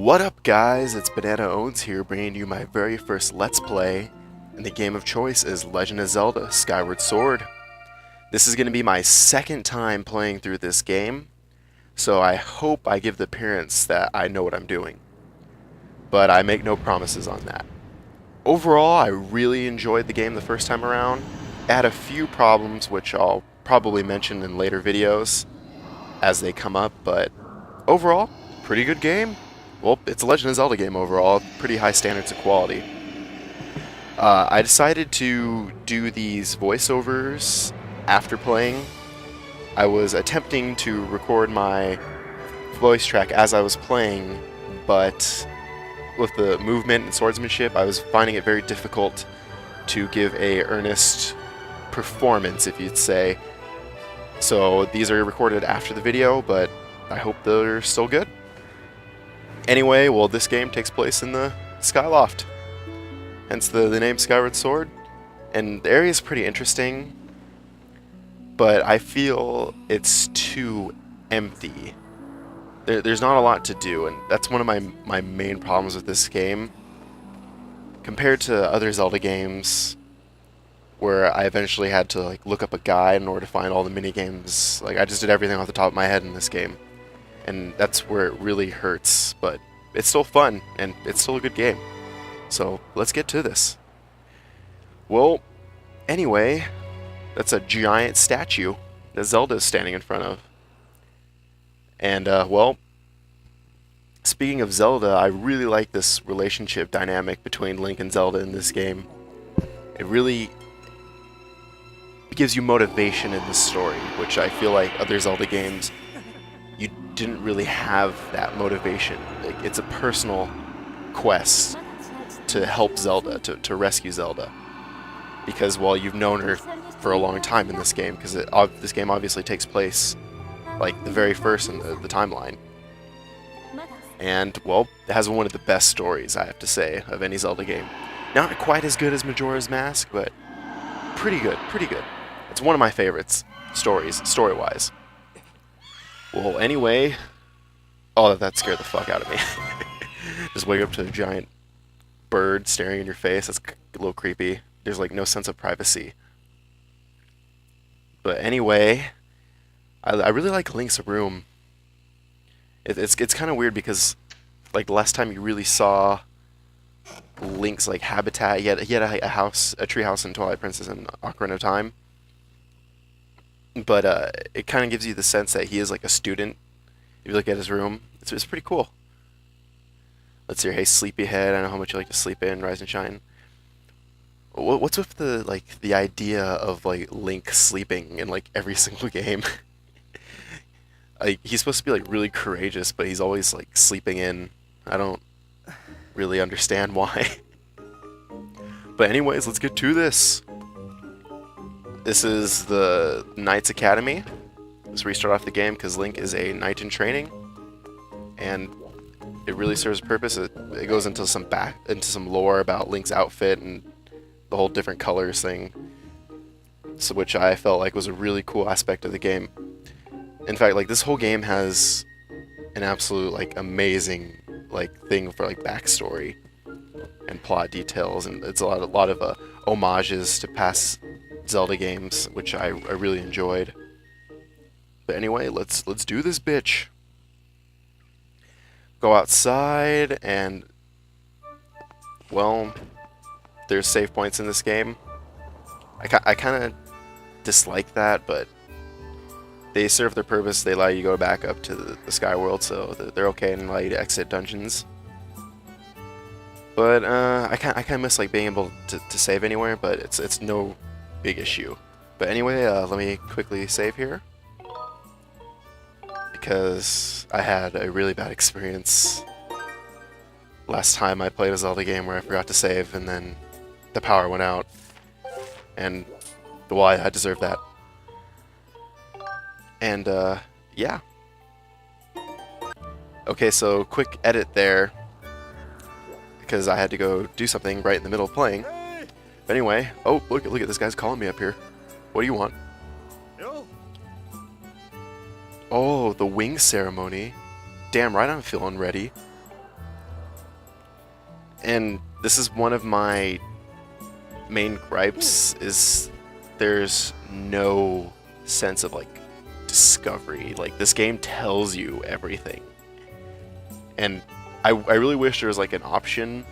What up guys, it's Bananaowns here bringing you my very first Let's Play, and the game of choice is Legend of Zelda Skyward Sword. This is going to be my second time playing through this game, so I hope I give the appearance that I know what I'm doing. But I make no promises on that. Overall, I really enjoyed the game the first time around. It had a few problems which I'll probably mention in later videos as they come up, but overall, pretty good game. Well, it's a Legend of Zelda game overall, pretty high standards of quality. I decided to do these voiceovers after playing. I was attempting to record my voice track as I was playing, but with the movement and swordsmanship, I was finding it very difficult to give a earnest performance, if you'd say. So these are recorded after the video, but I hope they're still good. Anyway, well, this game takes place in the Skyloft, hence the name Skyward Sword, and the area is pretty interesting, but I feel it's too empty. There's not a lot to do, and that's one of my main problems with this game. Compared to other Zelda games, where I eventually had to look up a guide in order to find all the mini-games, I just did everything off the top of my head in this game. And that's where it really hurts, but it's still fun, and it's still a good game. So, let's get to this. Well, anyway, that's a giant statue that Zelda is standing in front of. And, well, speaking of Zelda, I really like this relationship dynamic between Link and Zelda in this game. It really gives you motivation in the story, which I feel like other Zelda games you didn't really have that motivation. It's a personal quest to help Zelda, to rescue Zelda. Because, well, you've known her for a long time in this game, because this game obviously takes place, the very first in the timeline. And, well, it has one of the best stories, I have to say, of any Zelda game. Not quite as good as Majora's Mask, but pretty good, pretty good. It's one of my favorites, story-wise. Well, anyway... Oh, that scared the fuck out of me. Just wake up to a giant bird staring in your face. That's a little creepy. There's, no sense of privacy. But anyway... I really like Link's room. It's kind of weird because, the last time you really saw Link's, habitat, he had a house, a tree house in Twilight Princess and Ocarina of Time. But it kind of gives you the sense that he is a student. If you look at his room, it's pretty cool. Let's see here. Hey, sleepyhead. I know how much you like to sleep in, rise and shine. What's with the idea of Link sleeping in every single game? He's supposed to be really courageous, but he's always sleeping in. I don't really understand why. But anyways, let's get to this. This is the Knight's Academy. This is where you start off the game because Link is a knight in training, and it really serves a purpose. It goes into some lore about Link's outfit and the whole different colors thing, so which I felt was a really cool aspect of the game. In fact, this whole game has an absolute amazing thing for backstory and plot details, and it's a lot of homages to past Zelda games, which I really enjoyed. But anyway, let's do this bitch. Go outside, and well, there's save points in this game. I kind of dislike that, but they serve their purpose. They allow you to go back up to the Sky World, so they're okay and allow you to exit dungeons. But I kind of miss being able to save anywhere, but it's no big issue. But anyway, let me quickly save here, because I had a really bad experience last time I played a Zelda game where I forgot to save and then the power went out, and well, I deserve that. And yeah. Okay, so quick edit there, because I had to go do something right in the middle of playing. But anyway, oh, look at this guy's calling me up here. What do you want? Oh, the wing ceremony. Damn right I'm feeling ready. And this is one of my main gripes, is there's no sense of like discovery. Like, this game tells you everything, and I really wish there was like an option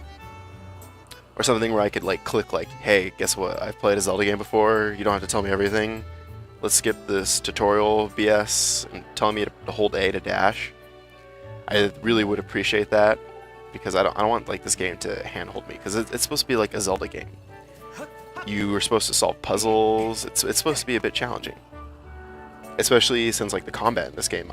or something where I could like click like, hey, guess what, I've played a Zelda game before, you don't have to tell me everything, let's skip this tutorial BS and telling me to hold A to dash. I really would appreciate that, because I don't want like this game to handhold me, because it's supposed to be like a Zelda game. You are supposed to solve puzzles. It's supposed to be a bit challenging, especially since like the combat in this game.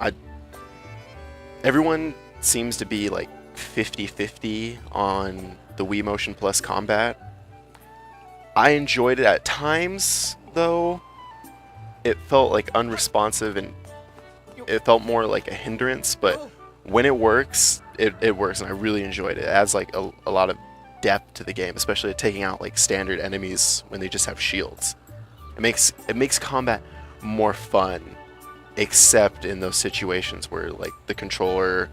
Everyone seems to be like 50-50 on the Wii Motion Plus combat. I enjoyed it at times, though. It felt like unresponsive, and it felt more like a hindrance, but when it works, it works, and I really enjoyed it. It adds like a lot of depth to the game, especially taking out like standard enemies when they just have shields. It makes combat more fun, except in those situations where like the controller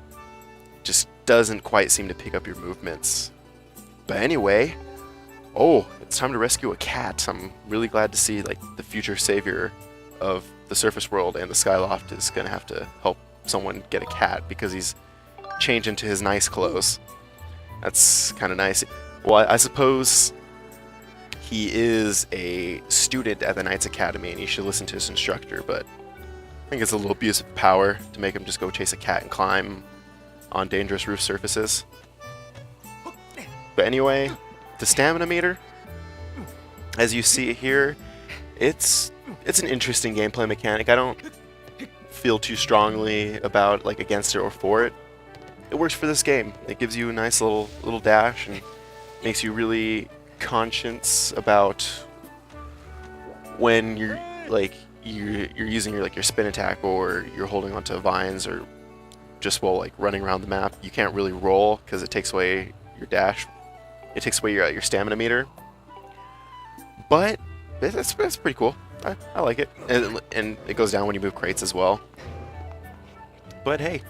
just doesn't quite seem to pick up your movements. But anyway, oh, it's time to rescue a cat. I'm really glad to see like the future savior of the surface world and the Skyloft is gonna have to help someone get a cat because he's changed into his nice clothes. That's kind of nice. Well, I suppose he is a student at the Knights Academy and he should listen to his instructor, but I think it's a little abuse of power to make him just go chase a cat and climb on dangerous roof surfaces. But anyway, the stamina meter, as you see here, it's an interesting gameplay mechanic. I don't feel too strongly about like against it or for it. It works for this game. It gives you a nice little dash and makes you really conscious about when you're using your spin attack, or you're holding onto vines, or just while like running around the map. You can't really roll because it takes away your dash. It takes away your stamina meter. But it's pretty cool. I like it, and it goes down when you move crates as well. But hey,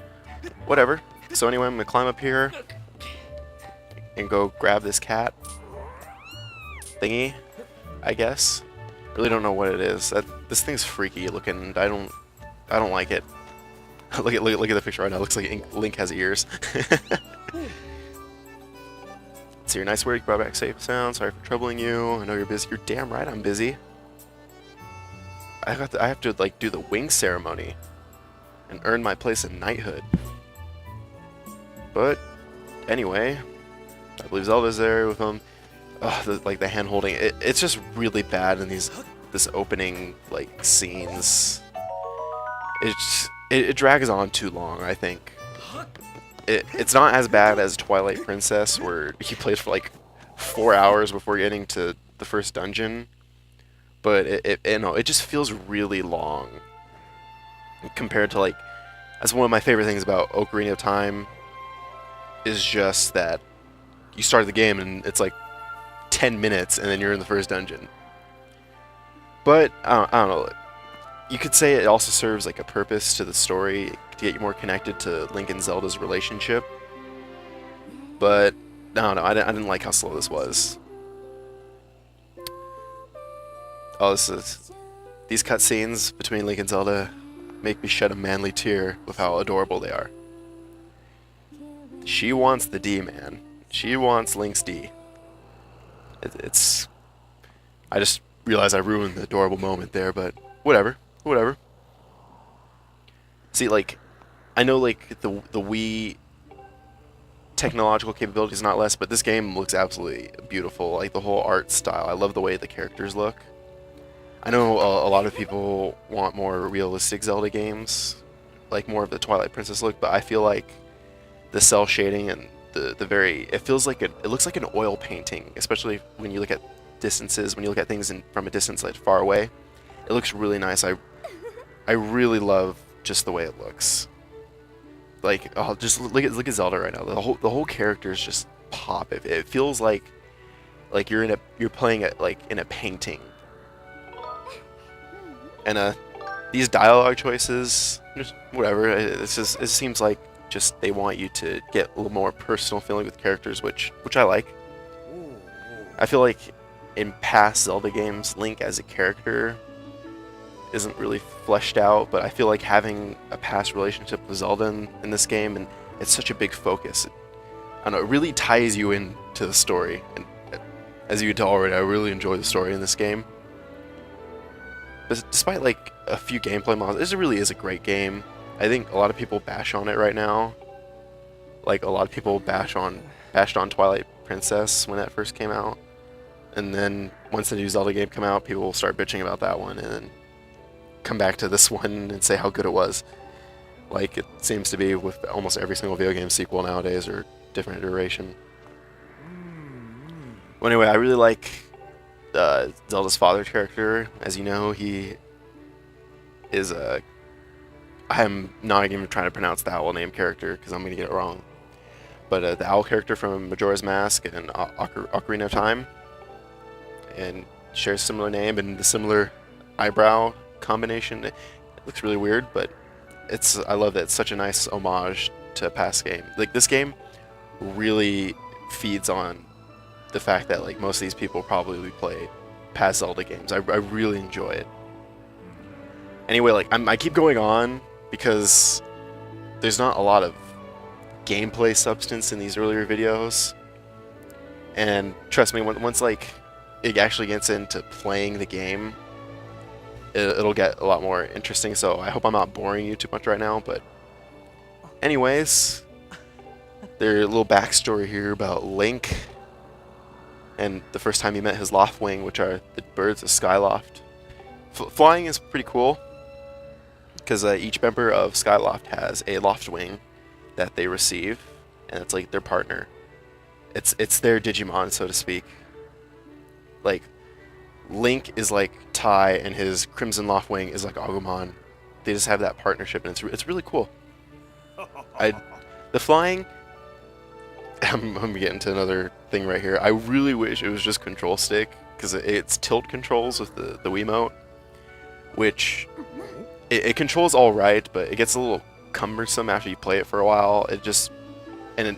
whatever. So anyway, I'm gonna climb up here and go grab this cat thingy, I guess. Really don't know what it is. This thing's freaky looking. And I don't like it. look at the picture right now. It looks like Link has ears. So your nice work. Brought back safe sound. Sorry for troubling you. I know you're busy. You're damn right I'm busy. I have to like do the wing ceremony and earn my place in knighthood. But anyway, I believe Zelda's there with him. Like the hand holding, it's just really bad in this opening like scenes. It drags on too long, I think. It's not as bad as Twilight Princess, where he plays for like 4 hours before getting to the first dungeon. But it just feels really long compared to like. That's one of my favorite things about Ocarina of Time. Is just that you start the game and it's like 10 minutes and then you're in the first dungeon. But I don't know. You could say it also serves like a purpose to the story to get you more connected to Link and Zelda's relationship. But I don't know. I didn't like how slow this was. Oh, these cutscenes between Link and Zelda make me shed a manly tear with how adorable they are. She wants the D, man. She wants Link's D. I just realized I ruined the adorable moment there, but whatever. See, like, I know like the Wii technological capability is not less, but this game looks absolutely beautiful. Like the whole art style. I love the way the characters look. I know a lot of people want more realistic Zelda games, like more of the Twilight Princess look, but I feel like the cell shading and it feels like it looks like an oil painting, especially when you look at distances, when you look at things from a distance like far away. It looks really nice. I really love just the way it looks. Like, oh, just look at Zelda right now. The whole characters just pop. It feels like you're playing it like in a painting. And these dialogue choices, just whatever. It seems like just they want you to get a little more personal feeling with characters, which I like. I feel like in past Zelda games, Link as a character isn't really fleshed out, but I feel like having a past relationship with Zelda in this game, and it's such a big focus. I don't know, it really ties you into the story, and as you can tell already, I really enjoy the story in this game. But despite like a few gameplay models, this really is a great game. I think a lot of people bash on it right now. Like a lot of people bashed on Twilight Princess when that first came out, and then once the new Zelda game came out, people will start bitching about that one, and then come back to this one and say how good it was. Like it seems to be with almost every single video game sequel nowadays, or different iteration. Well, anyway, I really like Zelda's father character. As you know, he is a... I'm not even trying to pronounce the owl name character because I'm going to get it wrong. But the owl character from Majora's Mask and Ocarina of Time, and shares a similar name and a similar eyebrow combination. It looks really weird, but I love that it's such a nice homage to a past game. Like this game really feeds on the fact that like most of these people probably play past Zelda games. I really enjoy it. Anyway, like I keep going on because there's not a lot of gameplay substance in these earlier videos, and trust me, once like it actually gets into playing the game, it'll get a lot more interesting. So I hope I'm not boring you too much right now, but anyways, there's a little backstory here about Link and the first time he met his Loftwing, which are the birds of Skyloft. Flying is pretty cool because each member of Skyloft has a Loftwing that they receive, and it's like their partner. It's their Digimon, so to speak. Like Link is like Tai, and his Crimson Loftwing is like Agumon. They just have that partnership, and it's really cool. The flying. I'm gonna get into another thing right here. I really wish it was just control stick, because it's tilt controls with the Wiimote, which it controls all right, but it gets a little cumbersome after you play it for a while. It just and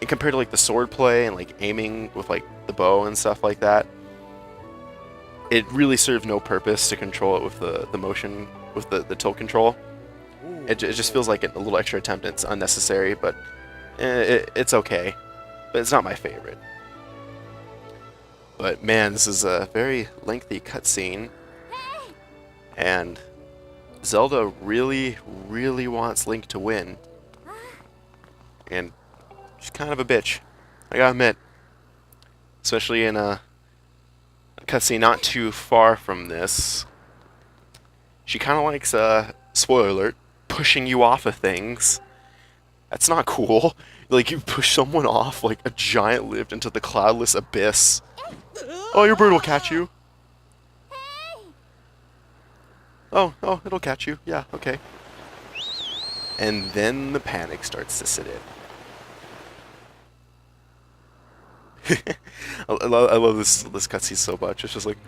compared to like the sword play and like aiming with like the bow and stuff like that, it really serves no purpose to control it with the motion with the tilt control. It just feels like a little extra attempt. It's unnecessary, but it's okay. But it's not my favorite. But man, this is a very lengthy cutscene, and Zelda really, really wants Link to win. And she's kind of a bitch, I gotta admit. Especially in a cutscene not too far from this. She kind of likes, spoiler alert, pushing you off of things. That's not cool. Like, you push someone off like a giant lift into the cloudless abyss. Oh, your bird will catch you. Oh, it'll catch you. Yeah, okay. And then the panic starts to sit in. I love this cutscene so much. It's just like,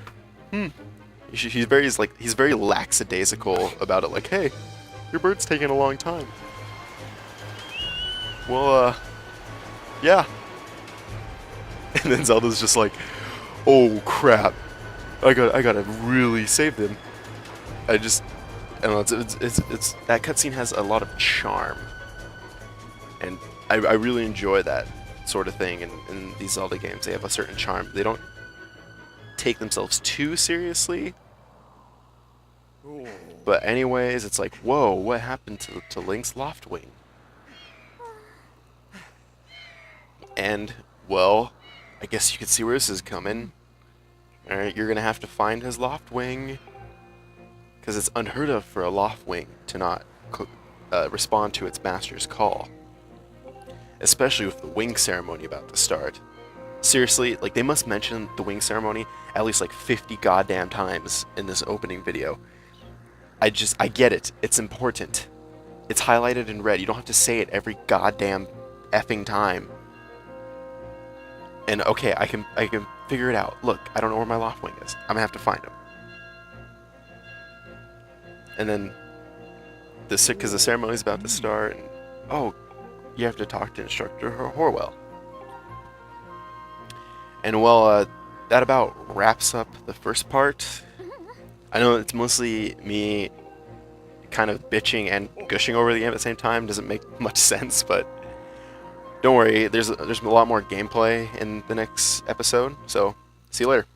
he's very lackadaisical about it. Like, hey, your bird's taking a long time. Well, yeah. And then Zelda's just like, oh crap, I gotta really save them. I don't know, it's that cutscene has a lot of charm, and I really enjoy that sort of thing in these Zelda games. They have a certain charm. They don't take themselves too seriously. But anyways, it's like, whoa, what happened to Link's Loftwing? And, well, I guess you could see where this is coming. Alright, you're gonna have to find his Loftwing, because it's unheard of for a Loftwing to not respond to its master's call. Especially with the wing ceremony about to start. Seriously, like, they must mention the wing ceremony at least like 50 goddamn times in this opening video. I get it. It's important. It's highlighted in red. You don't have to say it every goddamn effing time. And okay, I can figure it out. Look, I don't know where my Loftwing is. I'm gonna have to find him. And then because the ceremony's about to start, and you have to talk to Instructor Horwell. And well, that about wraps up the first part. I know it's mostly me kind of bitching and gushing over the game at the same time. Doesn't make much sense, but don't worry. There's a lot more gameplay in the next episode. So see you later.